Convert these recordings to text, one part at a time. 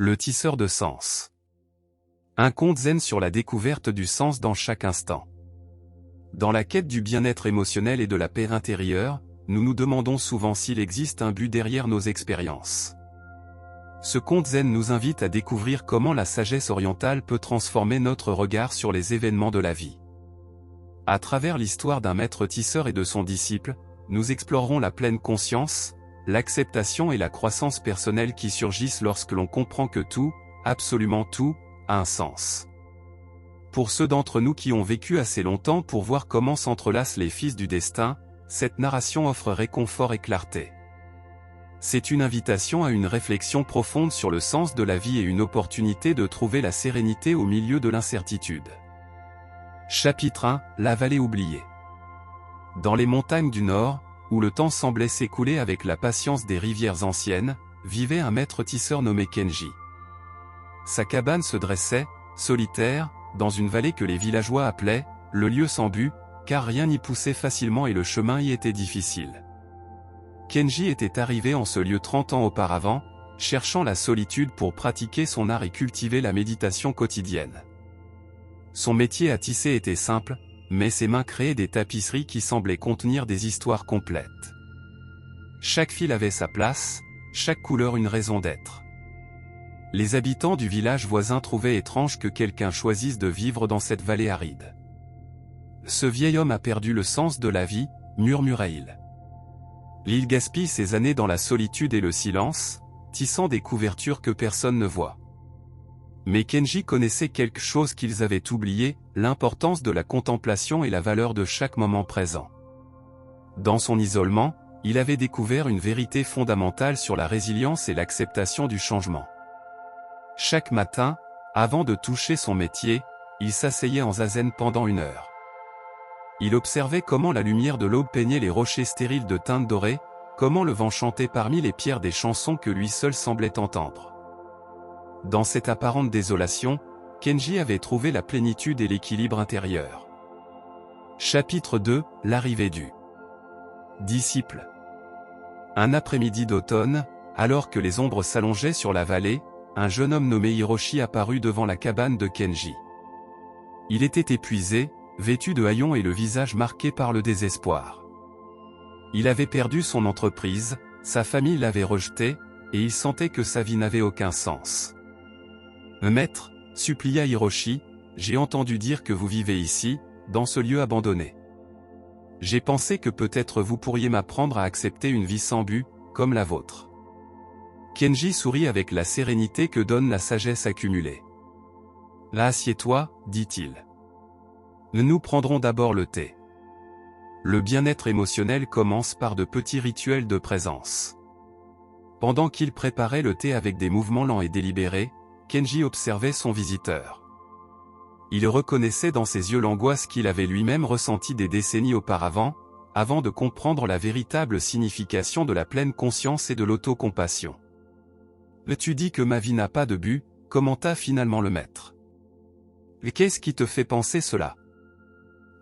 le tisseur de sens. Un conte zen sur la découverte du sens dans chaque instant. Dans la quête du bien-être émotionnel et de la paix intérieure, nous nous demandons souvent s'il existe un but derrière nos expériences. Ce conte zen nous invite à découvrir comment la sagesse orientale peut transformer notre regard sur les événements de la vie. À travers l'histoire d'un maître tisseur et de son disciple, nous explorerons la pleine conscience, l'acceptation et la croissance personnelle qui surgissent lorsque l'on comprend que tout, absolument tout, a un sens. Pour ceux d'entre nous qui ont vécu assez longtemps pour voir comment s'entrelacent les fils du destin, cette narration offre réconfort et clarté. C'est une invitation à une réflexion profonde sur le sens de la vie et une opportunité de trouver la sérénité au milieu de l'incertitude. Chapitre 1, la vallée oubliée. Dans les montagnes du Nord, où le temps semblait s'écouler avec la patience des rivières anciennes, vivait un maître tisseur nommé Kenji. Sa cabane se dressait, solitaire, dans une vallée que les villageois appelaient « le lieu sans but », car rien n'y poussait facilement et le chemin y était difficile. Kenji était arrivé en ce lieu 30 ans auparavant, cherchant la solitude pour pratiquer son art et cultiver la méditation quotidienne. Son métier à tisser était simple, mais ses mains créaient des tapisseries qui semblaient contenir des histoires complètes. Chaque fil avait sa place, chaque couleur une raison d'être. Les habitants du village voisin trouvaient étrange que quelqu'un choisisse de vivre dans cette vallée aride. Ce vieil homme a perdu le sens de la vie, murmurait-il. Il gaspille ses années dans la solitude et le silence, tissant des couvertures que personne ne voit. Mais Kenji connaissait quelque chose qu'ils avaient oublié, l'importance de la contemplation et la valeur de chaque moment présent. Dans son isolement, il avait découvert une vérité fondamentale sur la résilience et l'acceptation du changement. Chaque matin, avant de toucher son métier, il s'asseyait en zazen pendant 1 heure. Il observait comment la lumière de l'aube peignait les rochers stériles de teintes dorées, comment le vent chantait parmi les pierres des chansons que lui seul semblait entendre. Dans cette apparente désolation, Kenji avait trouvé la plénitude et l'équilibre intérieur. Chapitre 2, l'arrivée du disciple. Un après-midi d'automne, alors que les ombres s'allongeaient sur la vallée, un jeune homme nommé Hiroshi apparut devant la cabane de Kenji. Il était épuisé, vêtu de haillons et le visage marqué par le désespoir. Il avait perdu son entreprise, sa famille l'avait rejeté, et il sentait que sa vie n'avait aucun sens. « Maître, supplia Hiroshi, j'ai entendu dire que vous vivez ici, dans ce lieu abandonné. J'ai pensé que peut-être vous pourriez m'apprendre à accepter une vie sans but, comme la vôtre. » Kenji sourit avec la sérénité que donne la sagesse accumulée. « Là, assieds-toi, dit-il. Nous prendrons d'abord le thé. » Le bien-être émotionnel commence par de petits rituels de présence. Pendant qu'il préparait le thé avec des mouvements lents et délibérés, Kenji observait son visiteur. Il reconnaissait dans ses yeux l'angoisse qu'il avait lui-même ressentie des décennies auparavant, avant de comprendre la véritable signification de la pleine conscience et de l'autocompassion. « Tu dis que ma vie n'a pas de but », commenta finalement le maître. « Qu'est-ce qui te fait penser cela ?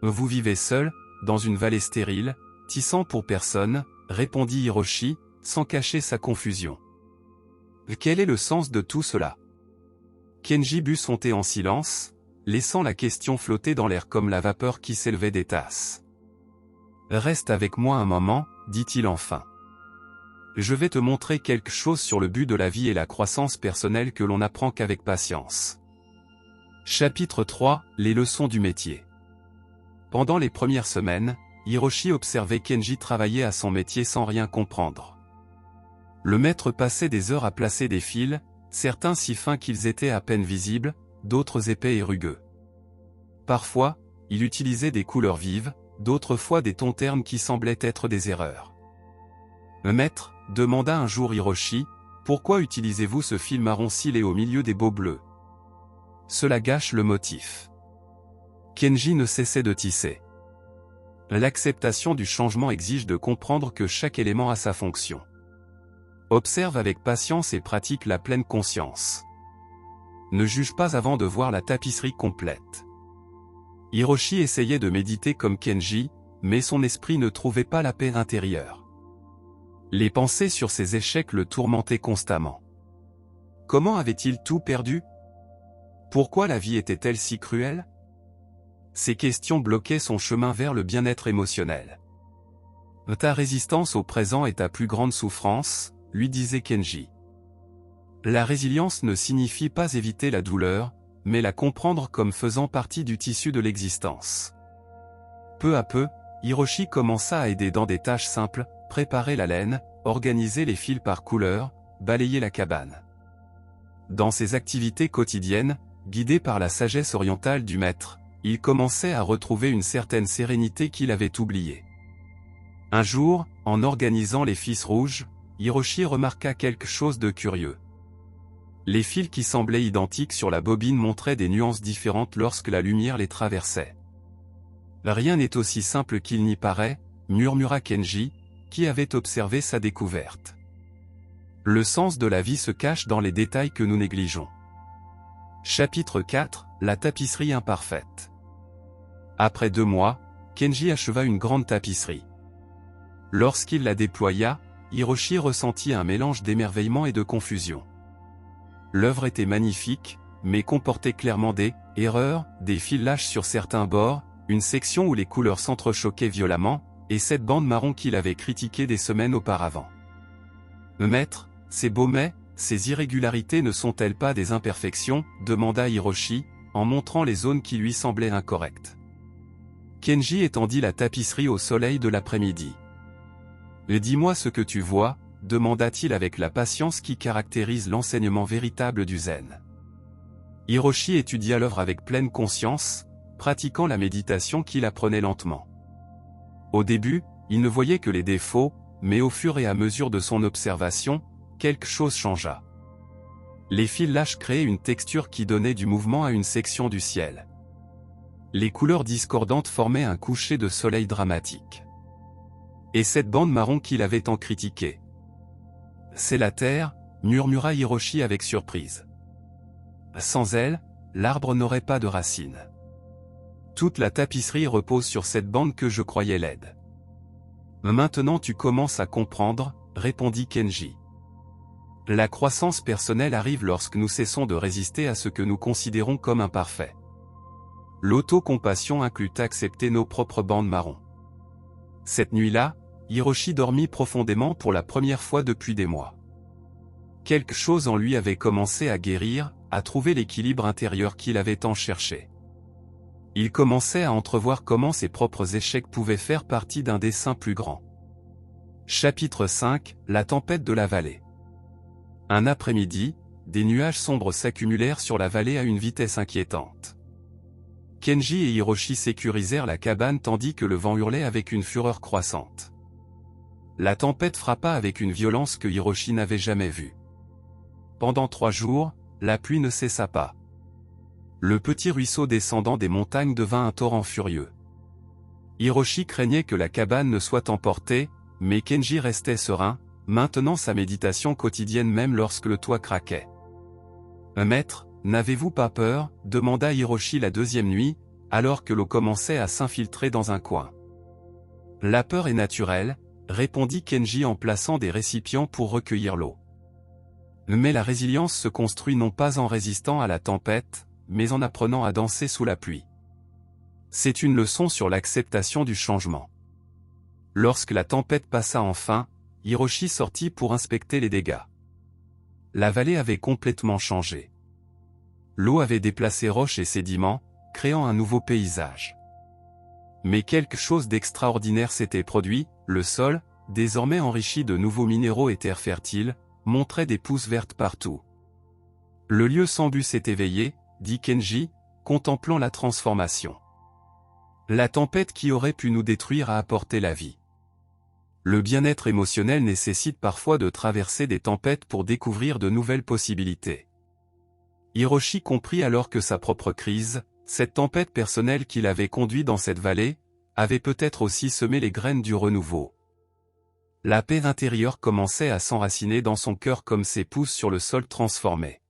Vous vivez seul, dans une vallée stérile, tissant pour personne, répondit Hiroshi, sans cacher sa confusion. Quel est le sens de tout cela ? Kenji but son thé en silence, laissant la question flotter dans l'air comme la vapeur qui s'élevait des tasses. Reste avec moi un moment, dit-il enfin. Je vais te montrer quelque chose sur le but de la vie et la croissance personnelle que l'on n'apprend qu'avec patience. Chapitre 3, les leçons du métier. Pendant les premières semaines, Hiroshi observait Kenji travailler à son métier sans rien comprendre. Le maître passait des heures à placer des fils, certains si fins qu'ils étaient à peine visibles, d'autres épais et rugueux. Parfois, il utilisait des couleurs vives, d'autres fois des tons ternes qui semblaient être des erreurs. « Maître, demanda un jour Hiroshi, pourquoi utilisez-vous ce fil marron scellé au milieu des beaux bleus ? Cela gâche le motif. » Kenji ne cessait de tisser. L'acceptation du changement exige de comprendre que chaque élément a sa fonction. Observe avec patience et pratique la pleine conscience. Ne juge pas avant de voir la tapisserie complète. Hiroshi essayait de méditer comme Kenji, mais son esprit ne trouvait pas la paix intérieure. Les pensées sur ses échecs le tourmentaient constamment. Comment avait-il tout perdu? Pourquoi la vie était-elle si cruelle? Ces questions bloquaient son chemin vers le bien-être émotionnel. Ta résistance au présent est ta plus grande souffrance, lui disait Kenji. La résilience ne signifie pas éviter la douleur, mais la comprendre comme faisant partie du tissu de l'existence. Peu à peu, Hiroshi commença à aider dans des tâches simples, préparer la laine, organiser les fils par couleur, balayer la cabane. Dans ses activités quotidiennes, guidé par la sagesse orientale du maître, il commençait à retrouver une certaine sérénité qu'il avait oubliée. Un jour, en organisant les fils rouges, Hiroshi remarqua quelque chose de curieux. Les fils qui semblaient identiques sur la bobine montraient des nuances différentes lorsque la lumière les traversait. Rien n'est aussi simple qu'il n'y paraît, murmura Kenji, qui avait observé sa découverte. Le sens de la vie se cache dans les détails que nous négligeons. Chapitre 4, la tapisserie imparfaite. Après 2 mois, Kenji acheva une grande tapisserie. Lorsqu'il la déploya, Hiroshi ressentit un mélange d'émerveillement et de confusion. L'œuvre était magnifique, mais comportait clairement des erreurs, des fils lâches sur certains bords, une section où les couleurs s'entrechoquaient violemment, et cette bande marron qu'il avait critiquée des semaines auparavant. Maître, c'est beau mais, ces irrégularités ne sont-elles pas des imperfections? Demanda Hiroshi, en montrant les zones qui lui semblaient incorrectes. Kenji étendit la tapisserie au soleil de l'après-midi. « Dis-moi ce que tu vois », demanda-t-il avec la patience qui caractérise l'enseignement véritable du zen. Hiroshi étudia l'œuvre avec pleine conscience, pratiquant la méditation qu'il apprenait lentement. Au début, il ne voyait que les défauts, mais au fur et à mesure de son observation, quelque chose changea. Les fils lâches créaient une texture qui donnait du mouvement à une section du ciel. Les couleurs discordantes formaient un coucher de soleil dramatique. Et cette bande marron qu'il avait tant critiquée. « C'est la terre », murmura Hiroshi avec surprise. « Sans elle, l'arbre n'aurait pas de racines. Toute la tapisserie repose sur cette bande que je croyais laide. »« Maintenant tu commences à comprendre », répondit Kenji. « La croissance personnelle arrive lorsque nous cessons de résister à ce que nous considérons comme imparfait. L'auto-compassion inclut accepter nos propres bandes marron. » Cette nuit-là, Hiroshi dormit profondément pour la première fois depuis des mois. Quelque chose en lui avait commencé à guérir, à trouver l'équilibre intérieur qu'il avait tant cherché. Il commençait à entrevoir comment ses propres échecs pouvaient faire partie d'un dessein plus grand. Chapitre 5, la tempête de la vallée. Un après-midi, des nuages sombres s'accumulèrent sur la vallée à une vitesse inquiétante. Kenji et Hiroshi sécurisèrent la cabane tandis que le vent hurlait avec une fureur croissante. La tempête frappa avec une violence que Hiroshi n'avait jamais vue. Pendant 3 jours, la pluie ne cessa pas. Le petit ruisseau descendant des montagnes devint un torrent furieux. Hiroshi craignait que la cabane ne soit emportée, mais Kenji restait serein, maintenant sa méditation quotidienne même lorsque le toit craquait. « Maître, n'avez-vous pas peur ?» demanda Hiroshi la 2e nuit, alors que l'eau commençait à s'infiltrer dans un coin. « La peur est naturelle, » répondit Kenji en plaçant des récipients pour recueillir l'eau. Mais la résilience se construit non pas en résistant à la tempête, mais en apprenant à danser sous la pluie. C'est une leçon sur l'acceptation du changement. Lorsque la tempête passa enfin, Hiroshi sortit pour inspecter les dégâts. La vallée avait complètement changé. L'eau avait déplacé roches et sédiments, créant un nouveau paysage. Mais quelque chose d'extraordinaire s'était produit, le sol, désormais enrichi de nouveaux minéraux et terres fertiles, montrait des pousses vertes partout. Le lieu sans but s'est éveillé, dit Kenji, contemplant la transformation. La tempête qui aurait pu nous détruire a apporté la vie. Le bien-être émotionnel nécessite parfois de traverser des tempêtes pour découvrir de nouvelles possibilités. Hiroshi comprit alors que sa propre crise, cette tempête personnelle qui l'avait conduit dans cette vallée, avait peut-être aussi semé les graines du renouveau. La paix intérieure commençait à s'enraciner dans son cœur comme ces pousses sur le sol transformé.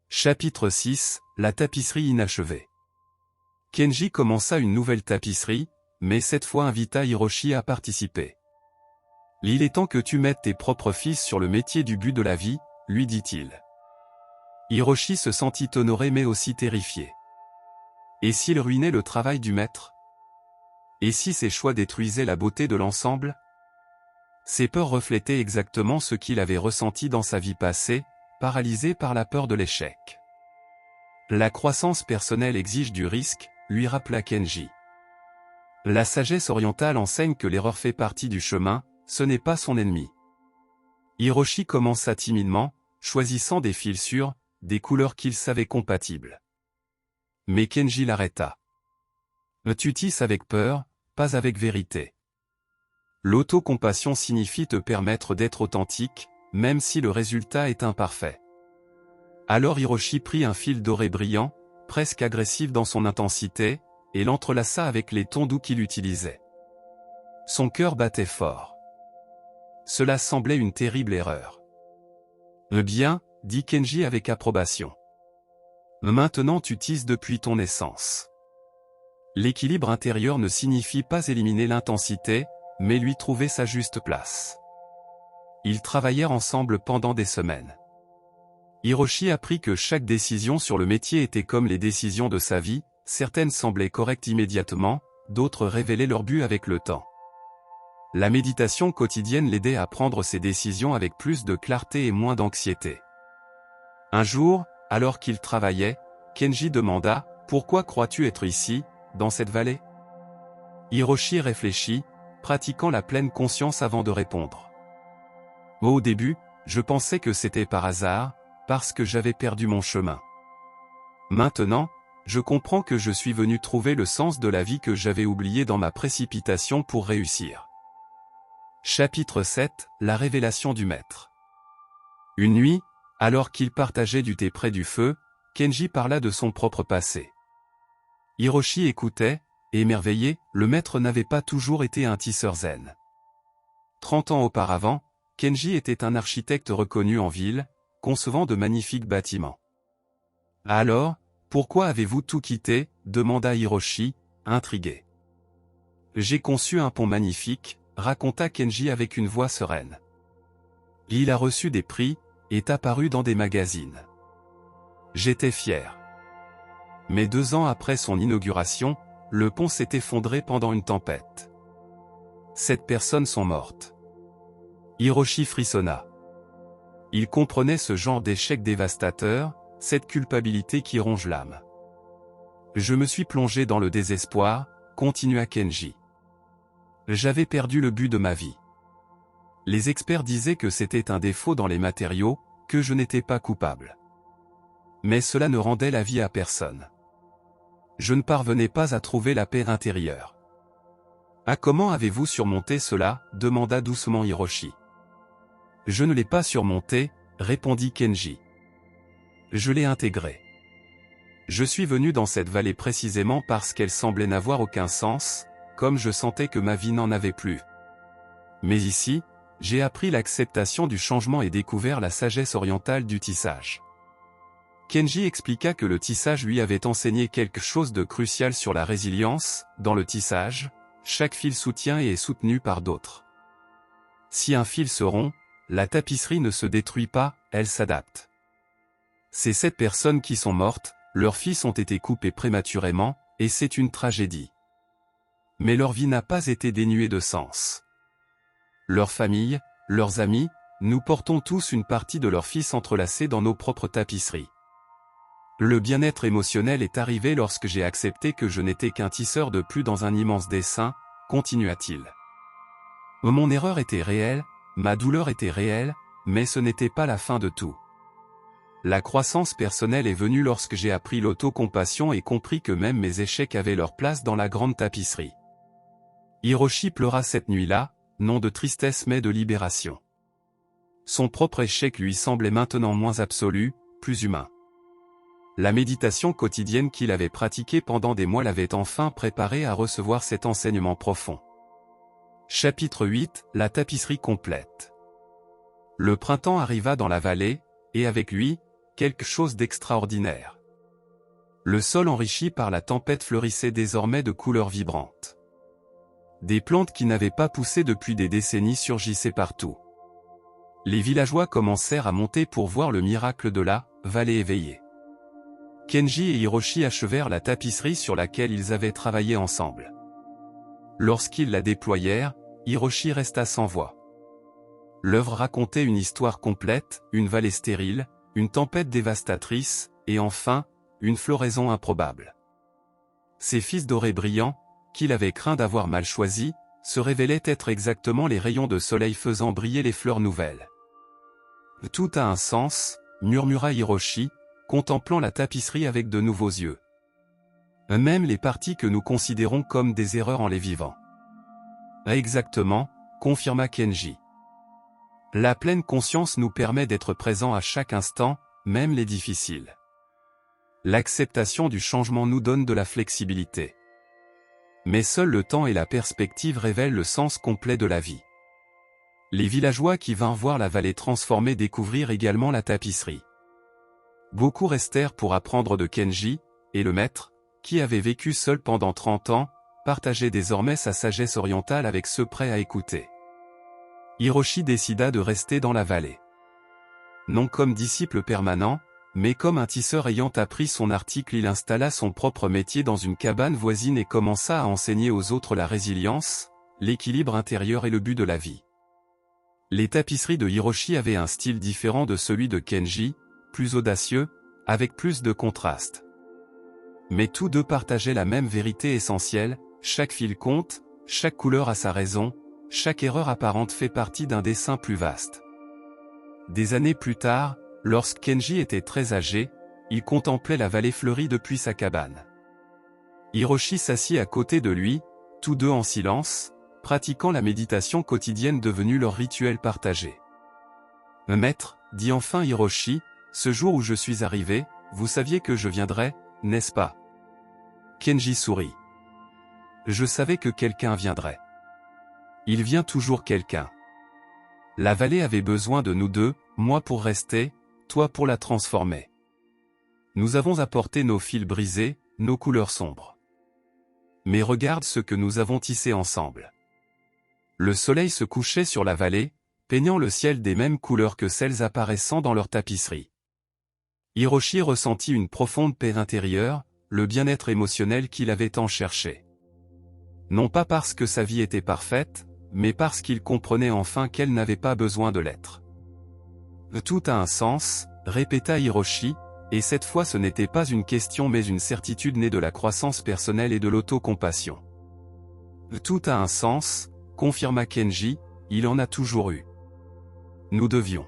Chapitre 6, la tapisserie inachevée. Kenji commença une nouvelle tapisserie, mais cette fois invita Hiroshi à participer. « Il est temps que tu mettes tes propres fils sur le métier du but de la vie », lui dit-il. Hiroshi se sentit honoré mais aussi terrifié. Et s'il ruinait le travail du maître? Et si ses choix détruisaient la beauté de l'ensemble? Ses peurs reflétaient exactement ce qu'il avait ressenti dans sa vie passée, paralysé par la peur de l'échec. La croissance personnelle exige du risque, lui rappela Kenji. La sagesse orientale enseigne que l'erreur fait partie du chemin, ce n'est pas son ennemi. Hiroshi commença timidement, choisissant des fils sûrs, des couleurs qu'il savait compatibles. Mais Kenji l'arrêta. Tu tisses avec peur, pas avec vérité. L'autocompassion signifie te permettre d'être authentique, même si le résultat est imparfait. Alors Hiroshi prit un fil doré brillant, presque agressif dans son intensité, et l'entrelaça avec les tons doux qu'il utilisait. Son cœur battait fort. Cela semblait une terrible erreur. Bien, dit Kenji avec approbation. Maintenant tu tisses depuis ton essence. L'équilibre intérieur ne signifie pas éliminer l'intensité, mais lui trouver sa juste place. Ils travaillèrent ensemble pendant des semaines. Hiroshi apprit que chaque décision sur le métier était comme les décisions de sa vie, certaines semblaient correctes immédiatement, d'autres révélaient leur but avec le temps. La méditation quotidienne l'aidait à prendre ses décisions avec plus de clarté et moins d'anxiété. Un jour, alors qu'il travaillait, Kenji demanda « Pourquoi crois-tu être ici, dans cette vallée ?» Hiroshi réfléchit, pratiquant la pleine conscience avant de répondre. Au début, je pensais que c'était par hasard, parce que j'avais perdu mon chemin. Maintenant, je comprends que je suis venu trouver le sens de la vie que j'avais oublié dans ma précipitation pour réussir. Chapitre 7 – La révélation du maître. Une nuit, alors qu'il partageait du thé près du feu, Kenji parla de son propre passé. Hiroshi écoutait, émerveillé, le maître n'avait pas toujours été un tisseur zen. 30 ans auparavant, Kenji était un architecte reconnu en ville, concevant de magnifiques bâtiments. Alors, pourquoi avez-vous tout quitté? Demanda Hiroshi, intrigué. J'ai conçu un pont magnifique, raconta Kenji avec une voix sereine. Il a reçu des prix, est apparu dans des magazines. J'étais fier. Mais 2 ans après son inauguration, le pont s'est effondré pendant une tempête. 7 personnes sont mortes. Hiroshi frissonna. Il comprenait ce genre d'échec dévastateur, cette culpabilité qui ronge l'âme. Je me suis plongé dans le désespoir, continua Kenji. J'avais perdu le but de ma vie. Les experts disaient que c'était un défaut dans les matériaux, que je n'étais pas coupable. Mais cela ne rendait la vie à personne. Je ne parvenais pas à trouver la paix intérieure. Ah, comment avez-vous surmonté cela? Demanda doucement Hiroshi. Je ne l'ai pas surmonté, répondit Kenji. Je l'ai intégré. Je suis venu dans cette vallée précisément parce qu'elle semblait n'avoir aucun sens, comme je sentais que ma vie n'en avait plus. Mais ici, j'ai appris l'acceptation du changement et découvert la sagesse orientale du tissage. Kenji expliqua que le tissage lui avait enseigné quelque chose de crucial sur la résilience. Dans le tissage, chaque fil soutient et est soutenu par d'autres. Si un fil se rompt, la tapisserie ne se détruit pas, elle s'adapte. Ces 7 personnes qui sont mortes, leurs fils ont été coupés prématurément, et c'est une tragédie. Mais leur vie n'a pas été dénuée de sens. Leurs familles, leurs amis, nous portons tous une partie de leurs fils entrelacés dans nos propres tapisseries. Le bien-être émotionnel est arrivé lorsque j'ai accepté que je n'étais qu'un tisseur de plus dans un immense dessin, continua-t-il. Mon erreur était réelle, ma douleur était réelle, mais ce n'était pas la fin de tout. La croissance personnelle est venue lorsque j'ai appris l'autocompassion et compris que même mes échecs avaient leur place dans la grande tapisserie. Hiroshi pleura cette nuit-là, non de tristesse mais de libération. Son propre échec lui semblait maintenant moins absolu, plus humain. La méditation quotidienne qu'il avait pratiquée pendant des mois l'avait enfin préparé à recevoir cet enseignement profond. Chapitre 8 – La tapisserie complète. Le printemps arriva dans la vallée, et avec lui, quelque chose d'extraordinaire. Le sol enrichi par la tempête fleurissait désormais de couleurs vibrantes. Des plantes qui n'avaient pas poussé depuis des décennies surgissaient partout. Les villageois commencèrent à monter pour voir le miracle de la vallée éveillée. Kenji et Hiroshi achevèrent la tapisserie sur laquelle ils avaient travaillé ensemble. Lorsqu'ils la déployèrent, Hiroshi resta sans voix. L'œuvre racontait une histoire complète, une vallée stérile, une tempête dévastatrice, et enfin, une floraison improbable. Ces fils dorés brillants, qu'il avait craint d'avoir mal choisis, se révélaient être exactement les rayons de soleil faisant briller les fleurs nouvelles. Tout a un sens, murmura Hiroshi, contemplant la tapisserie avec de nouveaux yeux. Même les parties que nous considérons comme des erreurs en les vivant. Exactement, confirma Kenji. La pleine conscience nous permet d'être présents à chaque instant, même les difficiles. L'acceptation du changement nous donne de la flexibilité. Mais seul le temps et la perspective révèlent le sens complet de la vie. Les villageois qui vinrent voir la vallée transformée découvrirent également la tapisserie. Beaucoup restèrent pour apprendre de Kenji, et le maître, qui avait vécu seul pendant 30 ans, partageait désormais sa sagesse orientale avec ceux prêts à écouter. Hiroshi décida de rester dans la vallée. Non comme disciple permanent, mais comme un tisseur ayant appris son article, il installa son propre métier dans une cabane voisine et commença à enseigner aux autres la résilience, l'équilibre intérieur et le but de la vie. Les tapisseries de Hiroshi avaient un style différent de celui de Kenji, plus audacieux, avec plus de contraste. Mais tous deux partageaient la même vérité essentielle, chaque fil compte, chaque couleur a sa raison, chaque erreur apparente fait partie d'un dessin plus vaste. Des années plus tard, lorsque Kenji était très âgé, il contemplait la vallée fleurie depuis sa cabane. Hiroshi s'assit à côté de lui, tous deux en silence, pratiquant la méditation quotidienne devenue leur rituel partagé. « Maître, dit enfin Hiroshi, ce jour où je suis arrivé, vous saviez que je viendrais, n'est-ce pas ?» Kenji sourit. « Je savais que quelqu'un viendrait. Il vient toujours quelqu'un. La vallée avait besoin de nous deux, moi pour rester, toi pour la transformer. Nous avons apporté nos fils brisés, nos couleurs sombres. Mais regarde ce que nous avons tissé ensemble. » Le soleil se couchait sur la vallée, peignant le ciel des mêmes couleurs que celles apparaissant dans leur tapisserie. Hiroshi ressentit une profonde paix intérieure, le bien-être émotionnel qu'il avait tant cherché. Non pas parce que sa vie était parfaite, mais parce qu'il comprenait enfin qu'elle n'avait pas besoin de l'être. Tout a un sens, répéta Hiroshi, et cette fois ce n'était pas une question mais une certitude née de la croissance personnelle et de l'autocompassion. Tout a un sens, confirma Kenji, il en a toujours eu. Nous devions